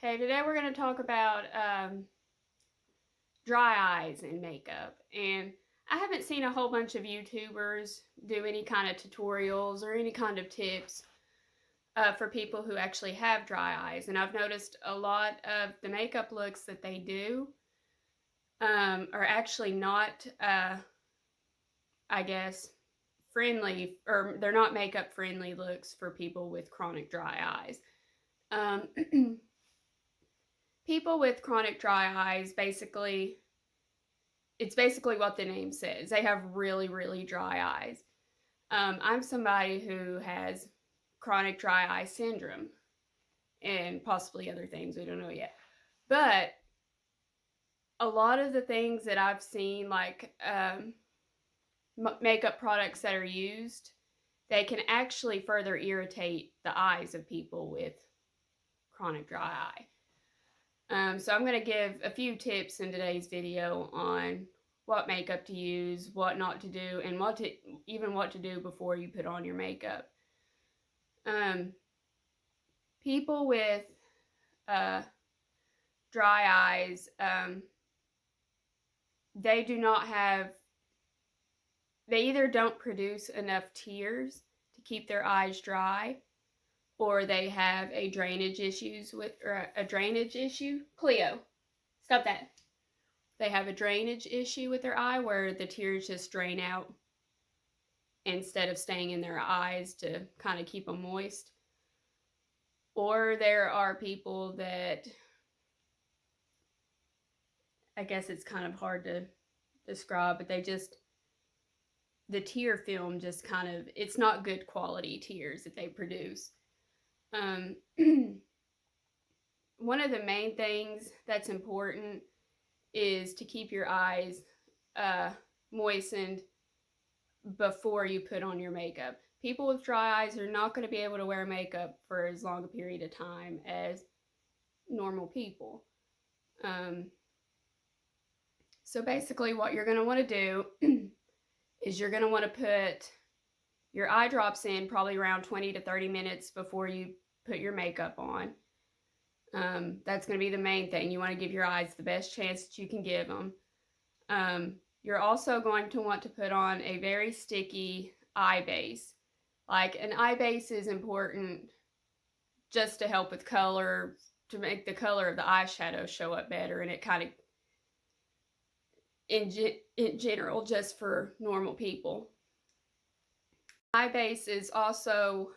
Okay, today we're going to talk about dry eyes in makeup. And I haven't seen a whole bunch of YouTubers do any kind of tutorials or any kind of tips for people who actually have dry eyes. And I've noticed a lot of the makeup looks that they do are actually not, I guess, friendly, or they're not makeup friendly looks for people with chronic dry eyes. People with chronic dry eyes, it's basically what the name says. They have really, really dry eyes. I'm somebody who has chronic dry eye syndrome and possibly other things. We don't know yet. But a lot of the things that I've seen, like makeup products that are used, they can actually further irritate the eyes of people with chronic dry eye. So I'm going to give a few tips in today's video on what makeup to use, what not to do, and what to do before you put on your makeup. People with dry eyes, they either don't produce enough tears to keep their eyes dry, or they have a drainage issue. Cleo, stop that. They have a drainage issue with their eye where the tears just drain out instead of staying in their eyes to kind of keep them moist. Or there are people that, I guess it's kind of hard to describe, but the tear film just kind of, it's not good quality tears that they produce. One of the main things that's important is to keep your eyes moistened before you put on your makeup. People with dry eyes are not going to be able to wear makeup for as long a period of time as normal people. So basically what you're going to want to do is you're going to want to put your eye drops in probably around 20 to 30 minutes before you put your makeup on. That's going to be the main thing. You want to give your eyes the best chance that you can give them. You're also going to want to put on a very sticky eye base. Like, an eye base is important just to help with color, to make the color of the eyeshadow show up better, and it kind of, in general, just for normal people. Eye base is also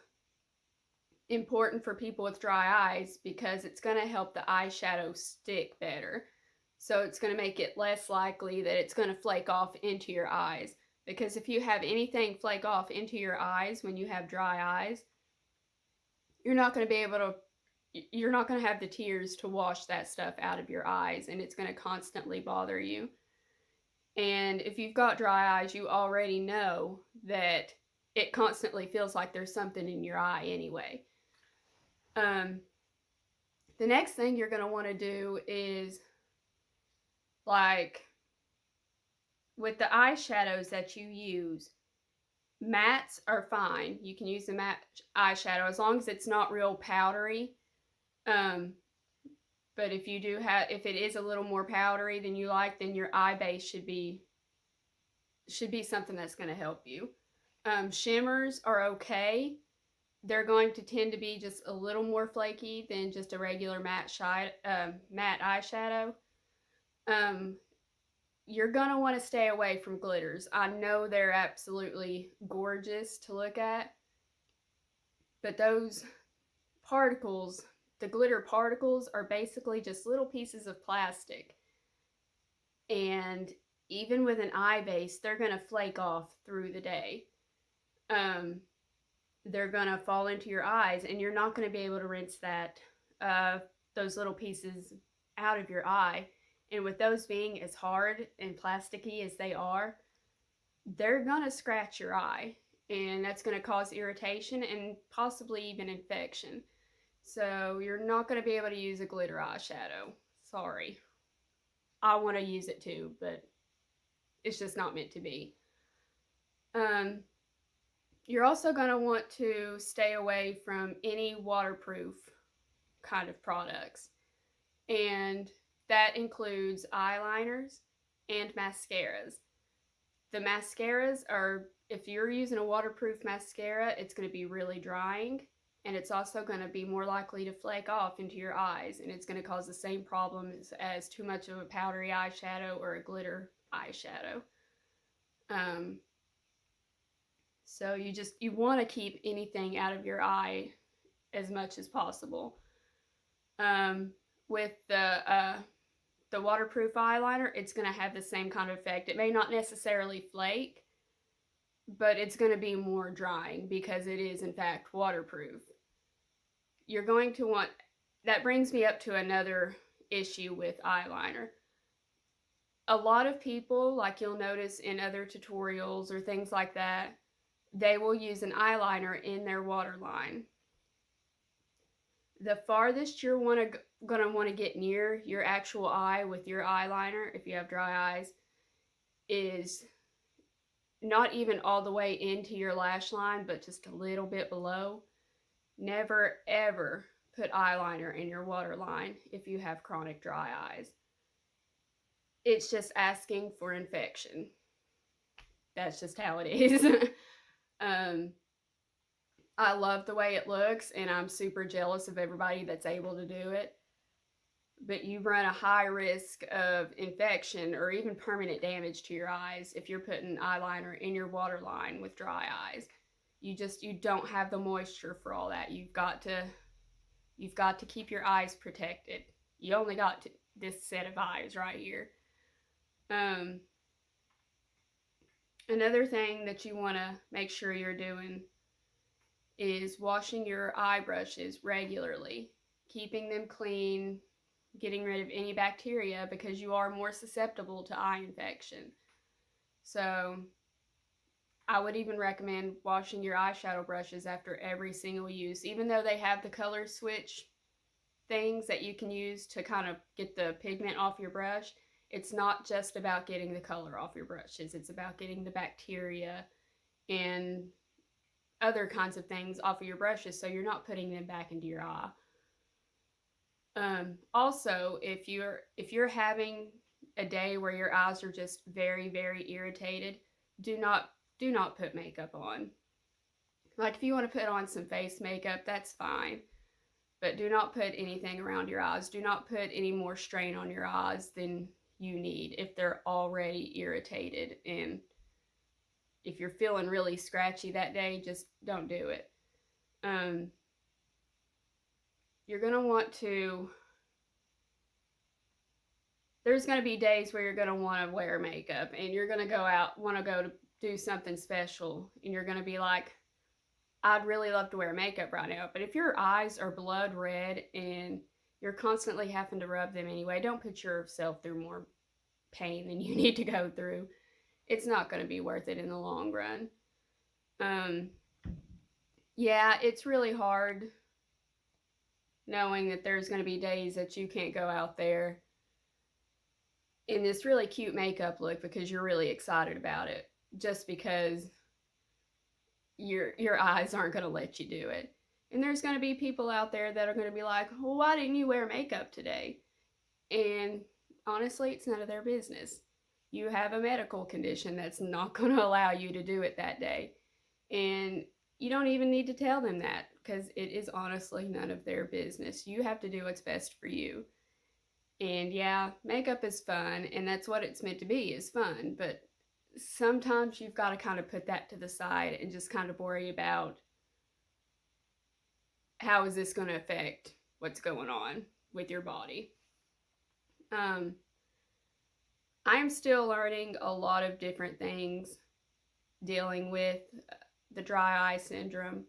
important for people with dry eyes because it's going to help the eyeshadow stick better. So it's going to make it less likely that it's going to flake off into your eyes. Because if you have anything flake off into your eyes when you have dry eyes, you're not going to have the tears to wash that stuff out of your eyes, and it's going to constantly bother you. And if you've got dry eyes, you already know that it constantly feels like there's something in your eye anyway. The next thing you're going to want to do is, like, with the eyeshadows that you use, mattes are fine. You can use the matte eyeshadow as long as it's not real powdery. But if it is a little more powdery than you like, then your eye base should be something that's going to help you. Shimmers are okay. They're going to tend to be just a little more flaky than just a regular matte eyeshadow. You're going to want to stay away from glitters. I know they're absolutely gorgeous to look at, but those particles, the glitter particles, are basically just little pieces of plastic. And even with an eye base, they're going to flake off through the day. They're going to fall into your eyes, and you're not going to be able to rinse those little pieces out of your eye. And with those being as hard and plasticky as they are, they're going to scratch your eye, and that's going to cause irritation and possibly even infection. So you're not going to be able to use a glitter eyeshadow. Sorry. I want to use it too, but it's just not meant to be. You're also going to want to stay away from any waterproof kind of products. and that includes eyeliners and mascaras. The mascaras are, if you're using a waterproof mascara, it's going to be really drying, and it's also going to be more likely to flake off into your eyes, and it's going to cause the same problems as too much of a powdery eyeshadow or a glitter eyeshadow. So you want to keep anything out of your eye as much as possible. With the waterproof eyeliner, it's going to have the same kind of effect. It may not necessarily flake, but it's going to be more drying because it is in fact waterproof. You're going to want, that brings me up to another issue with eyeliner. A lot of people, like you'll notice in other tutorials or things like that, they will use an eyeliner in their waterline. The farthest you're going to want to get near your actual eye with your eyeliner, if you have dry eyes, is not even all the way into your lash line, but just a little bit below. Never ever put eyeliner in your waterline if you have chronic dry eyes. It's just asking for infection. That's just how it is. I love the way it looks, and I'm super jealous of everybody that's able to do it. But you run a high risk of infection or even permanent damage to your eyes if you're putting eyeliner in your waterline with dry eyes. You don't have the moisture for all that. You've got to keep your eyes protected. You only got this set of eyes right here. Another thing that you want to make sure you're doing is washing your eye brushes regularly, keeping them clean, getting rid of any bacteria, because you are more susceptible to eye infection. So I would even recommend washing your eyeshadow brushes after every single use, even though they have the color switch things that you can use to kind of get the pigment off your brush. It's not just about getting the color off your brushes. It's about getting the bacteria and other kinds of things off of your brushes so you're not putting them back into your eye. Also, if you're having a day where your eyes are just very, very irritated, do not put makeup on. Like if you want to put on some face makeup, that's fine. But do not put anything around your eyes. Do not put any more strain on your eyes than you need if they're already irritated. And if you're feeling really scratchy that day, just don't do it. You're going to want to, there's going to be days where you're going to want to wear makeup and you're going to want to go to do something special, and you're going to be like, I'd really love to wear makeup right now. But if your eyes are blood red and you're constantly having to rub them anyway, don't put yourself through more pain than you need to go through. It's not going to be worth it in the long run. Yeah, it's really hard knowing that there's going to be days that you can't go out there in this really cute makeup look because you're really excited about it, just because your eyes aren't going to let you do it. And there's going to be people out there that are going to be like, well, why didn't you wear makeup today? And honestly, it's none of their business. You have a medical condition that's not going to allow you to do it that day. And you don't even need to tell them that, because it is honestly none of their business. You have to do what's best for you. And yeah, makeup is fun, and that's what it's meant to be, is fun. But sometimes you've got to kind of put that to the side and just kind of worry about, how is this going to affect what's going on with your body? I am still learning a lot of different things dealing with the dry eye syndrome.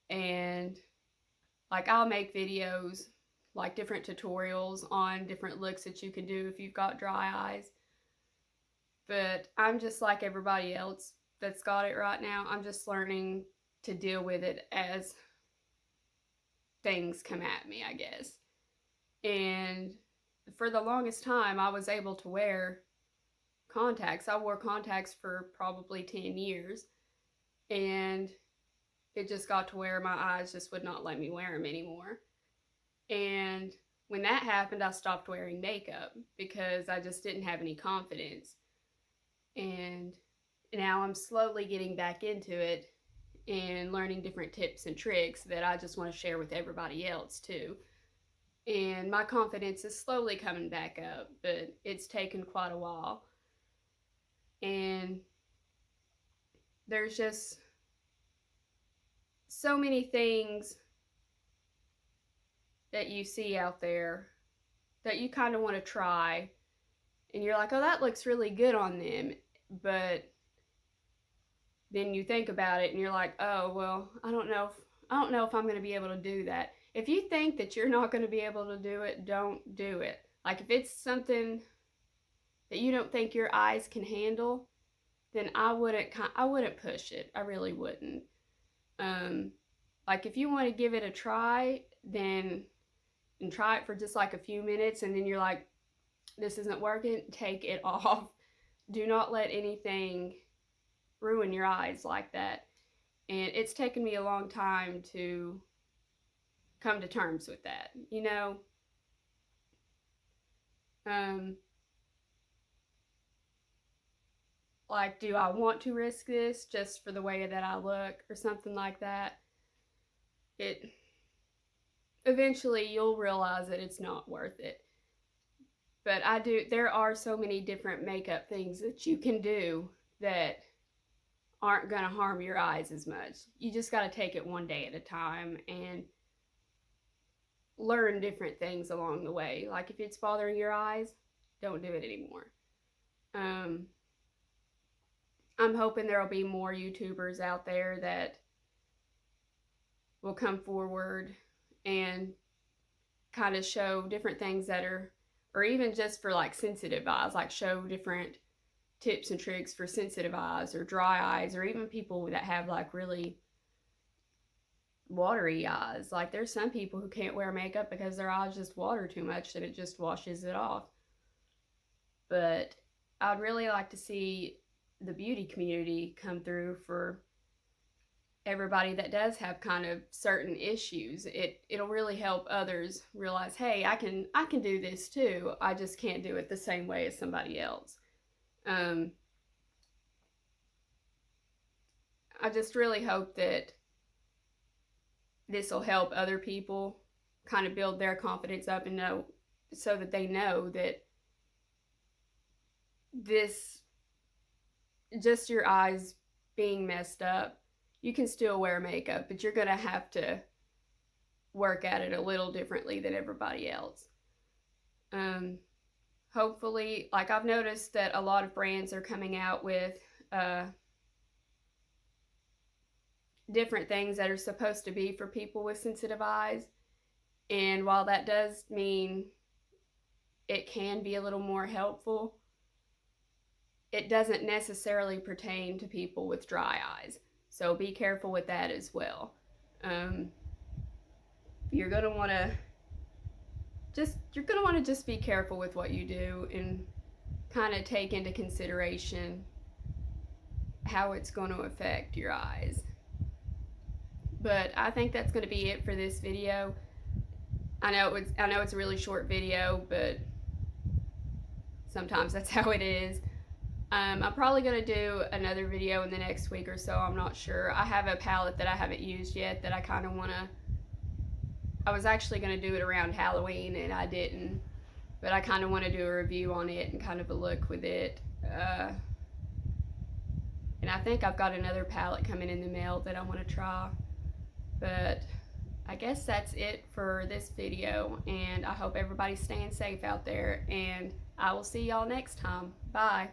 And like, I'll make videos, like different tutorials on different looks that you can do if you've got dry eyes. But I'm just like everybody else that's got it right now. I'm just learning to deal with it as things come at me, I guess. And for the longest time, I was able to wear contacts. I wore contacts for probably 10 years. And it just got to where my eyes just would not let me wear them anymore. And when that happened, I stopped wearing makeup because I just didn't have any confidence. And now I'm slowly getting back into it and learning different tips and tricks that I just want to share with everybody else too. And my confidence is slowly coming back up, but it's taken quite a while. And there's just so many things that you see out there that you kind of want to try, and you're like, oh, that looks really good on them, but then you think about it and you're like, oh, well, I don't know if I'm going to be able to do that. If you think that you're not going to be able to do it, don't do it. Like, if it's something that you don't think your eyes can handle, then I wouldn't push it. I really wouldn't. Like, if you want to give it a try, then and try it for just like a few minutes, and then you're like, this isn't working, take it off. Do not let anything ruin your eyes like that. And it's taken me a long time to come to terms with that, you know. Like, do I want to risk this just for the way that I look or something like that? It eventually you'll realize that it's not worth it. But there are so many different makeup things that you can do that aren't going to harm your eyes as much. You just got to take it one day at a time and learn different things along the way. Like, if it's bothering your eyes, don't do it anymore. I'm hoping there'll be more YouTubers out there that will come forward and kind of show different things that are, or even just for like sensitive eyes, like show different tips and tricks for sensitive eyes or dry eyes, or even people that have like really watery eyes. Like, there's some people who can't wear makeup because their eyes just water too much that it just washes it off. But I'd really like to see the beauty community come through for everybody that does have kind of certain issues. It'll really help others realize, hey, I can do this too. I just can't do it the same way as somebody else. I just really hope that this will help other people kind of build their confidence up and know, so that they know that this, just your eyes being messed up, you can still wear makeup, but you're going to have to work at it a little differently than everybody else. Hopefully, like, I've noticed that a lot of brands are coming out with different things that are supposed to be for people with sensitive eyes. And while that does mean it can be a little more helpful, it doesn't necessarily pertain to people with dry eyes. So be careful with that as well. You're going to want to just be careful with what you do and kind of take into consideration how it's going to affect your eyes. But I think that's going to be it for this video. I know it's a really short video, but sometimes that's how it is. I'm probably going to do another video in the next week or so. I'm not sure. I have a palette that I haven't used yet that I kind of want to... I was actually going to do it around Halloween and I didn't. But I kind of want to do a review on it and kind of a look with it. And I think I've got another palette coming in the mail that I want to try. But I guess that's it for this video. And I hope everybody's staying safe out there. And I will see y'all next time. Bye.